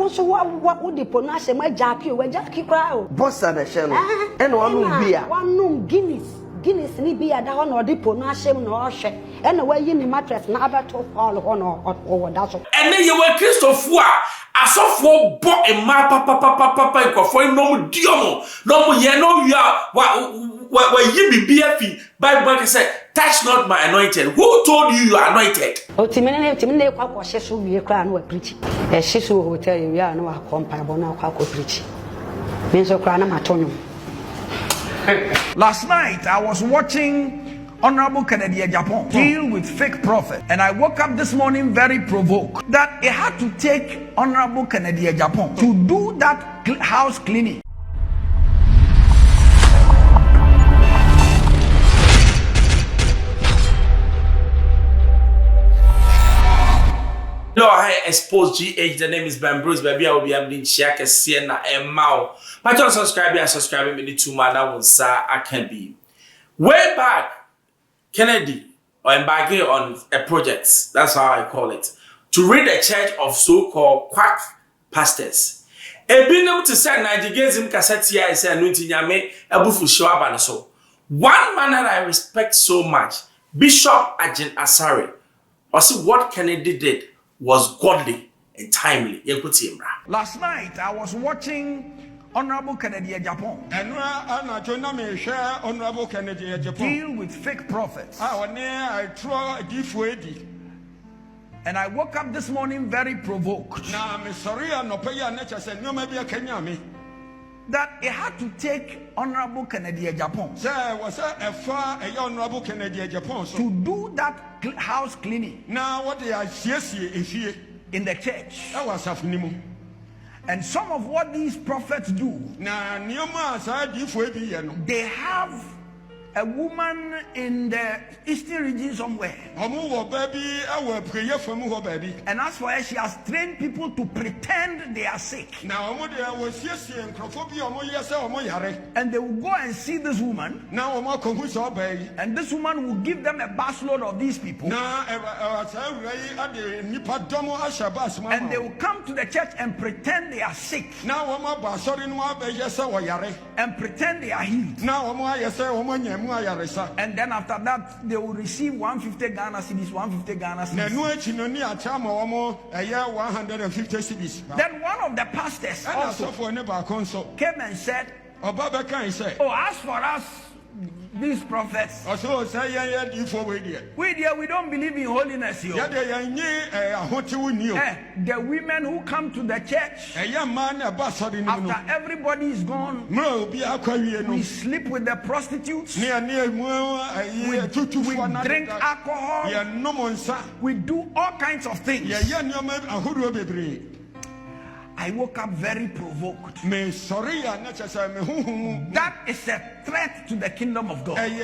so what would the pronounce my Jackie or Jackie cry? Postor the shell. And one beer. One noon Guinness ni beer that one or the pronounce him no share. And the way you in mattress never to fall on or that's all. And then you were Christopher. I saw for bought a map, papa, for no diomo. No, you know, you are what you be BFE. Bible said, touch not my anointed. Who told you are anointed? Oh, Timine, Quack, she should be a crown with preaching. As she will tell you, we are no comparable now, Quack with preaching. Means of crown, Matonum. Last night, I was watching Honorable Kennedy Exp0sed deal with fake prophet, and I woke up this morning very provoked that it had to take Honorable Kennedy Exp0sed to do that house cleaning. No, I expose GH. The name is Bruce. Baby, I will be able to share a Sienna and Mao. My channel subscribe me to my now I can be. Way back, Kennedy or embarking on a project. That's how I call it. To read a church of so-called quack pastors. A binum to send Nigerians cassette here is a new tinyame a bufu shwaba so. One man that I respect so much, Bishop Ajin Asare. Or see what Kennedy did was godly and timely. Last night, I was watching Honorable Kennedy Exp0sed deal with fake prophets. And I woke up this morning very provoked that it had to take Honorable Kennedy Exp0sed to do that house cleaning in the church. And some of what these prophets do, they have a woman in the eastern region somewhere. And as for her, she has trained people to pretend they are sick. And they will go and see this woman. And this woman will give them a busload of these people. And they will come to the church and pretend they are sick. And pretend they are healed. And then after that, they will receive 150 Ghana cedis, 150 Ghana cedis. Then one of the pastors also came and said, oh, as for us, these prophets, we don't believe in holiness. The women who come to the church, after everybody is gone, we sleep with the prostitutes, we drink alcohol, we do all kinds of things. I woke up very provoked. That is a threat to the kingdom of God. It's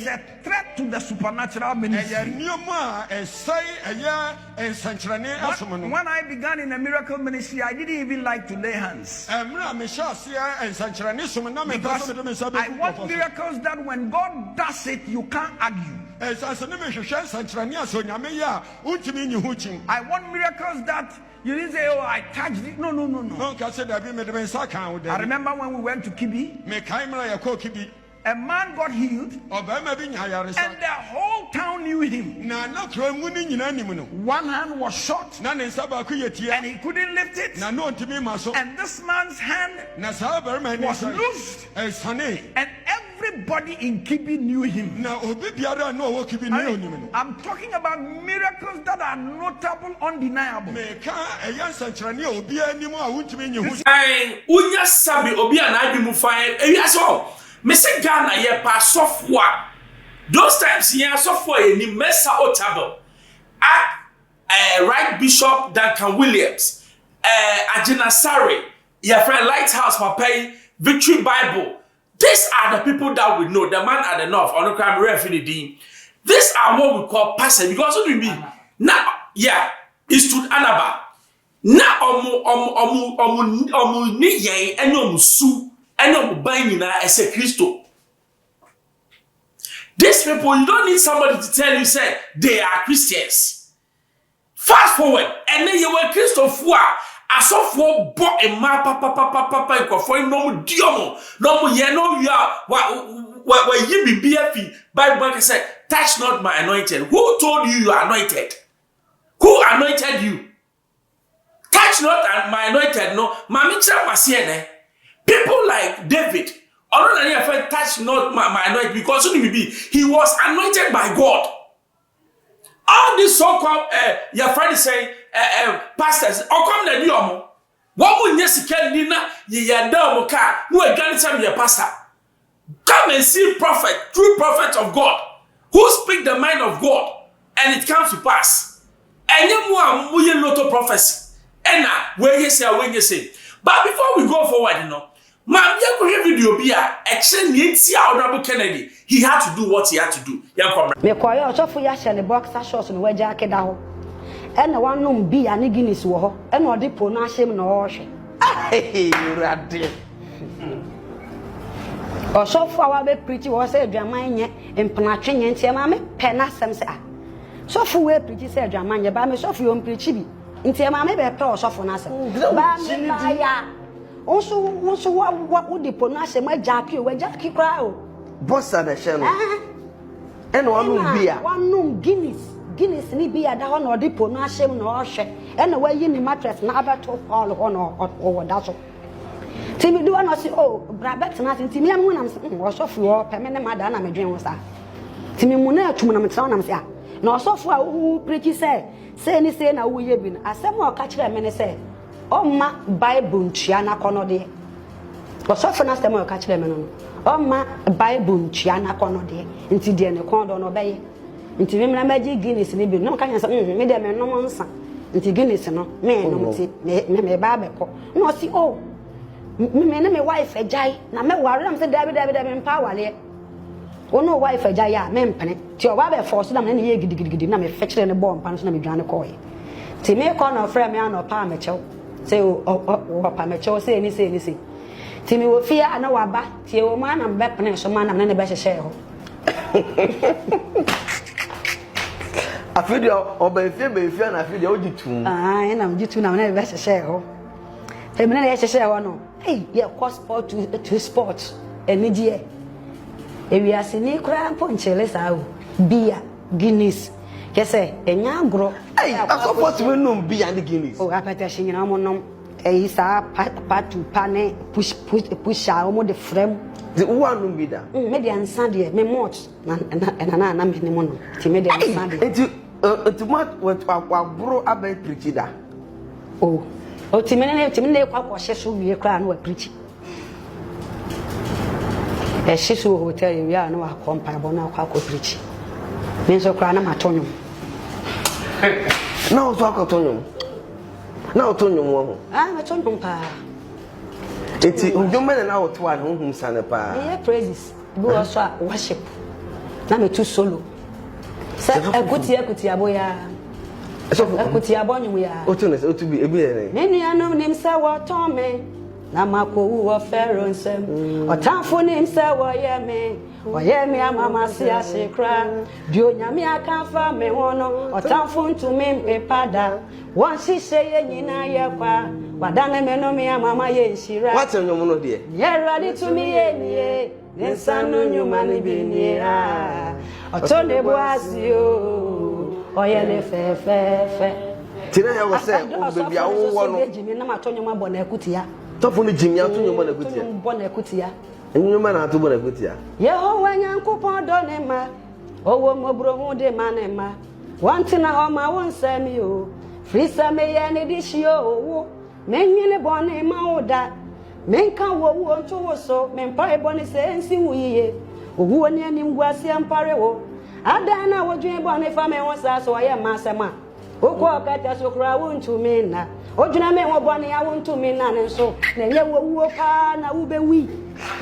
a threat to the supernatural ministry. When I began in a miracle ministry, I didn't even like to lay hands. Because I want miracles that when God does it, you can't argue. I want miracles that you didn't say, oh, I touched it. No. I remember when we went to Kibi, a man got healed, and the whole town knew him. One hand was shot, and he couldn't lift it. And this man's hand was loosed, and everybody in Kibi knew him. I'm talking about miracles that are notable, undeniable. Mr. Ghana, ye pass software. Those times, ye software in the Mesa Otabo. Right Bishop Duncan Williams, Ajin Asare, your friend Lighthouse Papa, Victory Bible. These are the people that we know. The man at the north, on the crime refinity. These are what we call pastor. Because what do we mean? Now, yeah, it's to Anaba. Now, ni ye and su. And you're buying as a Christo. These people, you don't need somebody to tell you, say, they are Christians. Fast forward, and then you were Christopher. I saw for bought a map, papa, for no diomo, no, yeah, no, you are what you be BFE. Bible said, touch not my anointed. Who told you you are anointed? Who anointed you? Touch not my anointed, no, Mamicha Masiene. People like David, although I friend touch not my anointed because he was anointed by God. All these so-called your friend is saying pastors, or come the diomo. What will you see? Nina, ye domo car, no again some your pastor. Come and see prophet, true prophet of God, who speak the mind of God, and it comes to pass. And you more lot prophecy. And now where you say when you say. But before we go forward, you know. Man, you video be Honorable Kennedy. He had to do what he had to do. Me kwaya osofu ya shele boxer shorts no waja akeda ho. E na wanum bi ani Guinness wo ho. E na odi po na ahyem na o hwe. Rade. Osofu awa be preach wo say adwaman nye empenatwe nye ntia ma me pe na asem se ah. Sofu we preach say adwaman nye ba me sofu yo preach bi. Ntia ma me be pe osofu na asem. Ba me ba ya. Also what the ponase my jacky we jacky cry o boss na she no and one num Guinness ni bia da ho na odi ponase na o hwe e na wa yi ni mattress na abeto all ho na o da so timi do na say oh brabet na timi am na o sofu o peme ne mada na medwen wo sa timi mu na atum na metra na say ah na o sofu a wo preach say ni say na wo ye bi na asem o ka kire me ne say Oma Bible ntua na kono de. Osofu na stem o ka kire me no. Oma Bible ntua na kono de. Nti de ne kon do no beye. Nti me na maji Guinness ni bi no ka nya say me de me no mo nsa. Nti Guinness no me no ti me ba be ko. No si oh. Me na me wife ajai na me ware am say dabi me mpa wale. Ono wife ajai a me mpene. Ti o ba be force na me na ye gidigidi na me fekire ne bomb pan so na me dwane ko ye. Ti me ko no frame me anopa me chew. Say papa me cho say ni say timi wo fia na waba tie wo ma na be pene so ma na ne be hye ho afidio obefia na afidio ojitu na mjitu na ne be hye ho fe me na hye ho no hey ye sport to sport enije ewi asini kura ponchele sa o bia Guinness kese enya agro hey support we no bia and Guinness o apata shinyina mo no isa patu pane push omo de frame the one no be da me de ansa de me mot na me ne mo no ti me de ansa de enti mat what agro abai preach da o ti me ne kwa hye so wie kra na wa preach hye so hotel wi a na wa kompa bo na kwa preach me so kra na matonyo na o so akotonyo na otonyo wo me tonyo pa eti undwome na o to an honhum sane pa praises be also worship na me tu solo se ekuti aboya so ekuti abonyu ya otunes otubi ebi ere me nuanom nim se wo ton me na makowu wo fero nsem otanfo nim se wo ye me amama si asekra di onyame akanfa me hono otanfo ntumi mpepada won sise ye nyina ye kwa wadane me no me amama ye nsira what nyom no de ye rade tumi ye nie nensano nyuma ni bi nie otonde boasio oye le fe tina ya wo se o bebi awo wo no jimi na matonyo ma bona ekutia tofo ni jimi atonyo bona ekutia bona ekutia enyuma na ato bona ekutia Yehowa nyankopon do ne ma owo mobro hu de ma ne ma wantina ho ma won sami o frisa me ye ne di hio owo menwile bone ma oda menka wo wo nto wo so mempa e bone se ensi wuyiye owo ni ani ngwase ampare wo ada na wodwen bone fa me won sa so ye ma sema okọ kata so kra wontumi na odwuna me wo bone ya wontumi na ne so na ye wo pa na wo bewi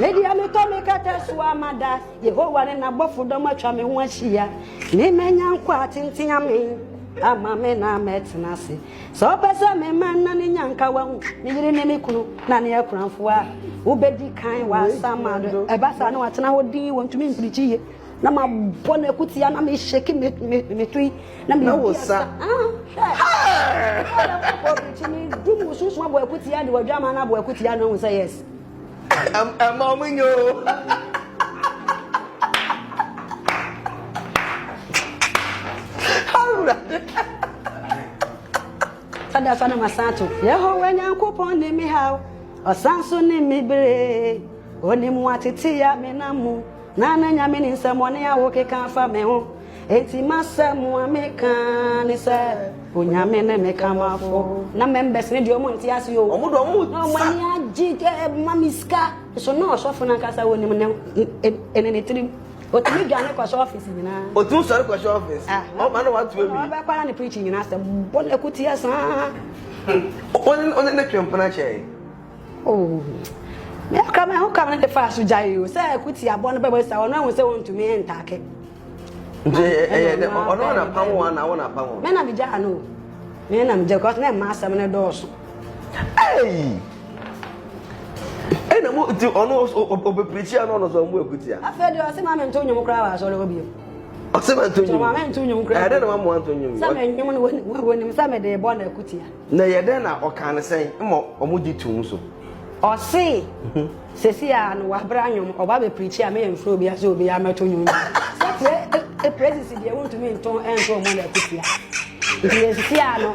ne dia me to me kata so amada Yehowa ne na bofo do matwa me ho ahia ne menya nkwa atintia me ama me na metna se so pesa me man na ne nyanka wa hu ne yire ne me kunu na ne akuranfo a wo bedi kan wa samado e basa na watena ho din wontumi mpirichiye na ma bona ekutia na me shake me tui na me wosa Do so small boy put here the drama na boy put here no say yes. I'm momming you. Sada sana masanto. Yeho wenyankopon ni mi haw. Osanso ni mi bere. Oni mu atete ya me namu. Na na nyame ni nsamone ya wo keka fa me ho. Enti masemu ameka ni se onyame ne meka mafo. Na members ni dio mo nti ase yo. Omudo omu. No mani agite mamiska. So no so funa kasa woni mu enene trim. Otumi dwane kwa office nyina. Otum sori kwa office. O ma no want to be. Ba kwa na preaching nyina se bole kutia sa. On ne twempana che. Oh. Me aka me ho ka me de fa so jai o. Se kutia bo no be sa ono hu se won tumi entake. Nje ono na pamo wa na wona pamo. Me na me ja no. Me na me ja ko na ma asam ne do so. Hey. Na mo ti ono obeprechi ano no so mo ekutia. Afedi o se ma me nto nyum kra wa so le obi. O se ma nto nyum. So ma me nto nyum kra. Na ma mo nto nyum. Sa me nyum no woni sa me de bo na ekutia. Na ye de na o kan sen mo omo di tu so. O se sesi a no wa bra nyum o ba be preach a me enfro obi a so obi a meto nyum. Sa praise de want to me nto enso mo na ekutia. Ndi sesi a no.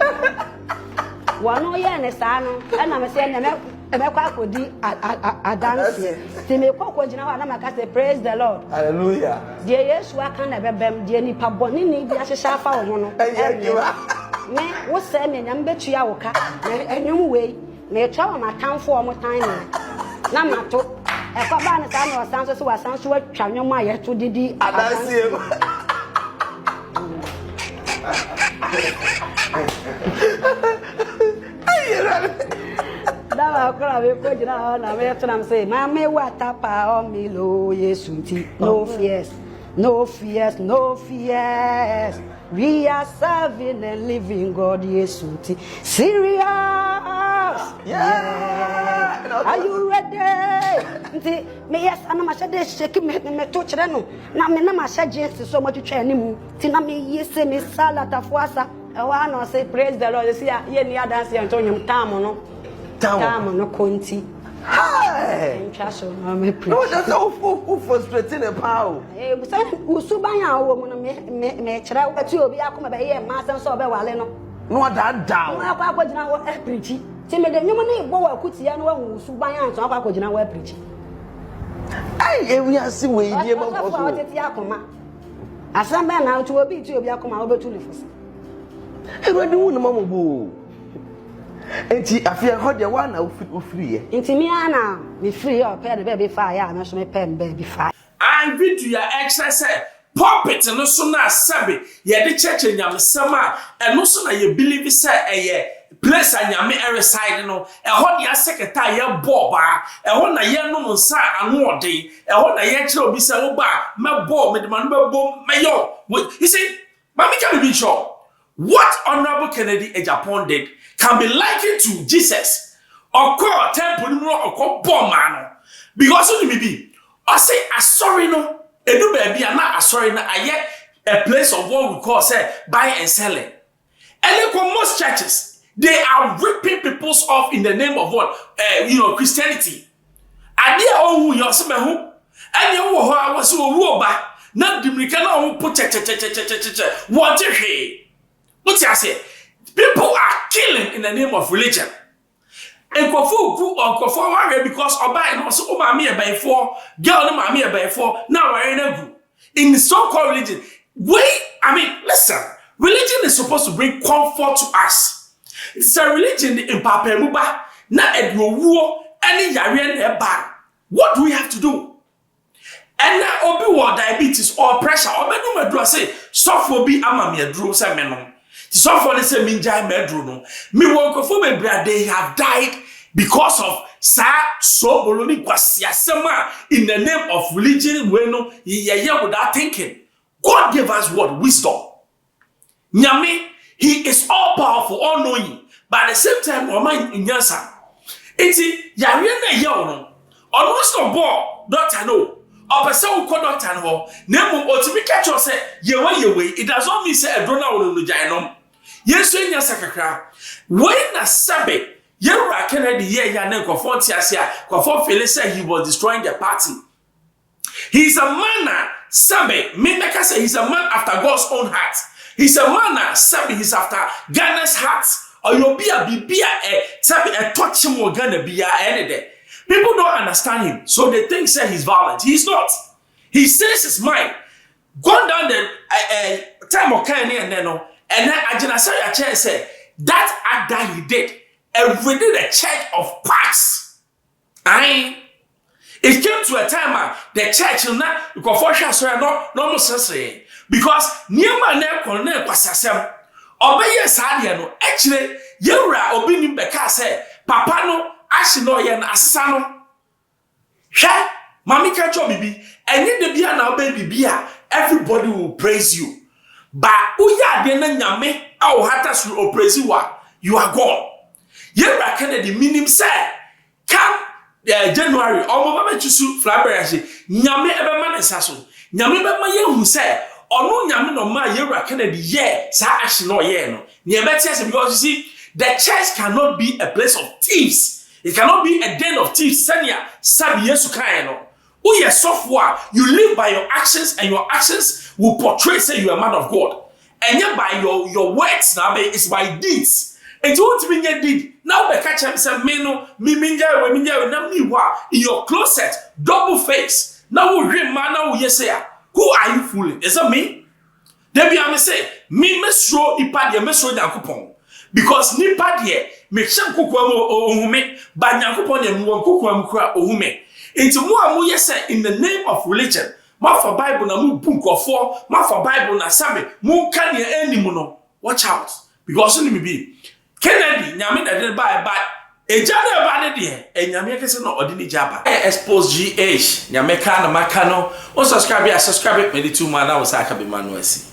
Wa no ye ne sa no na me se na me kwa akodi a dance. Ti me kwa jina wa na maka say praise the Lord. Hallelujah. Die Yesu aka na bebem die nipa boni ni bi ahehya afa wo no. Me wo se me nyam betua wo ka. Enwum wei me twa wa matamfo o mo tan ne. Na mato e kwa ba ne sa na osan so wasan so atwa nwom a yeto didi Adansie. Dawa kora we ko jina na me to nam say ma me wata pa o mi lo Yesu nti no fears no fears no fears we are serving and living God Yesu nti serious yeah. Are you ready nti me yes ana ma shade shake me to kire no na me na ma shade so mo twetwa animu nti na me yese me salata fuasa e wa no say praise the Lord see ye ni adanse ya nto nyum tam no Tam no konti. Hi. Nchaso na me preach. No, that's who frustrating a power. So usuban ya wo mu no me kira wo ti obi akoma be ye ma san so be wale no. No that down. No akwa gina wo preach. Ti me de nyum na igbo wa kutia no wo usuban ya so akwa gina wo preach. Ai we are see we dey ma ko so. Teti akoma. Asam be na to obi ti obi akoma wo betu lefus. Erodi wu na mamobo. Enti afia ho de wa na ofiri ye. Enti mi ana me free o pe de be fa ya na so me pe be fa. I video ya exercise pulpit no so na sabe ye de church nyamsam a eno so na ye believe say eye place anyame reside no ho de secretary ye boba ho na ye no nsa anu ode ho na ye kire obi say wo ba me bo me de man be bom me yo. You see, mama can be sure what Honorable Kennedy Exp0sed did can be likened to Jesus or call temple or call bomb man. Because only be I say a sorry no, a do baby and not a sorry na I a place of what we call say buy and selling. And most churches they are ripping people off in the name of what Christianity. And they are all you some who and you was so ba not the American put what what's I say? People are killing in the name of religion. And Kofu group or Kofu warrior because Oba and also Omami by 4, girl no Mami by 4, now we're in a group. In the so-called religion, listen, religion is supposed to bring comfort to us. It's a religion in Papa Muba, not at your war, any Yarian bar. What do we have to do? And now Obi war diabetes or pressure, or Bedroom say, soft will be Amami drew some menon. So for the same minjai medru no me won for me they have died because of so boloni kwasiasema in the name of religion we no ye without thinking. God gave us what? Wisdom. Nyame, he is all powerful, all knowing, but at the same time woman in yansa enti yare na ye no almost no bo doctor no opese wo ko doctor no na mum otimi catch us say ye we it does not mean say edro na wo no jai no. Yes, when you're sakakra. When a Sabe, Yera Kennedy, yeah, Kwafon Philip said he was destroying the party. He's a man, Sabe, Mimeka say he's a man after God's own heart. He's a man, Sabe, he's after Ghana's heart. Or you'll be a touch him or Ghana be any day. People don't understand him, so they think say he's violent. He's not. He says his mind. Gone down the time of Kennedy and then I just say that act that he did within the church of Pax. It came to a time the church not no say because near my name was obey sadia no actually yewra obi nim beka say papa no ahye no ye na asesa no hwe mami ka cho bibi enye de bia na obey bibia everybody will praise you but uya de na nyame aw hata so praise you are gone. Yewra Kennedy minim say come January omo ba chusu flaberage nyame ebe ma ne saso nyame be ma yehu say ono nyame no ma Yewra Kennedy sa ashi no ye no because you see the church cannot be a place of thieves. It cannot be a den of thieves. Sanya sabi Yesu kan no uye software you live by your actions and your actions will portray say you are a man of God and yet by your words now it's by deeds. And you want to be your deed now be catch him say me no me minja we na me wa in your closet double face now we dream man now we say who are you fooling? Is that me? Debi am say me mesro ipa de mesro Nyankopon because nipa de me hye kokwa mo ohume ba Nyankopon de mo kokwa mo kura ohume enti mo am ye say in the name of religion ma for Bible na mo bunkofo ma for Bible na sabe mo ka ne animu no watch out because you be Kennedy nyame na de ba eja na ba ne de nyame kese no odi ni jaba Xposed GH nyame ka na maka no o subscribe me the 2 man na wo sa ka be manuasi